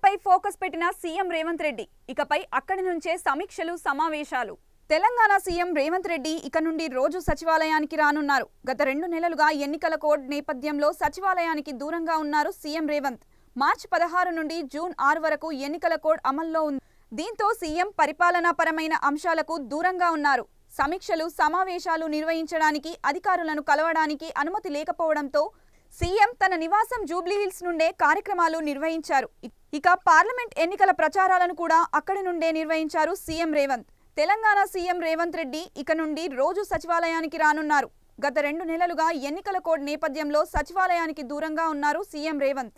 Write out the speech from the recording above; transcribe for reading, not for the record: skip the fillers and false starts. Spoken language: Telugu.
ఎన్నికలపై ఫోకస్ పెట్టిన సీఎం రేవంత్ రెడ్డి ఇకపై అక్కడి నుంచే సమీక్షలు సమావేశాలు. తెలంగాణ సీఎం రేవంత్ రెడ్డి ఇక నుండి రోజు సచివాలయానికి రానున్నారు. గత 2 నెలలుగా ఎన్నికల కోడ్ నేపథ్యంలో సచివాలయానికి దూరంగా ఉన్నారు సీఎం రేవంత్. మార్చి 16 నుండి జూన్ 6 వరకు ఎన్నికల కోడ్ అమల్లో ఉంది. దీంతో సీఎం పరిపాలనాపరమైన అంశాలకు దూరంగా ఉన్నారు. సమీక్షలు సమావేశాలు నిర్వహించడానికి అధికారులను కలవడానికి అనుమతి లేకపోవడంతో సీఎం తన నివాసం జూబ్లీహిల్స్ నుండే కార్యక్రమాలు నిర్వహించారు. ఇక పార్లమెంట్ ఎన్నికల ప్రచారాలను కూడా అక్కడి నుండే నిర్వహించారు సీఎం రేవంత్. తెలంగాణ సీఎం రేవంత్ రెడ్డి ఇక నుండి రోజు సచివాలయానికి రానున్నారు. గత 2 నెలలుగా ఎన్నికల కోడ్ నేపథ్యంలో సచివాలయానికి దూరంగా ఉన్నారు సీఎం రేవంత్.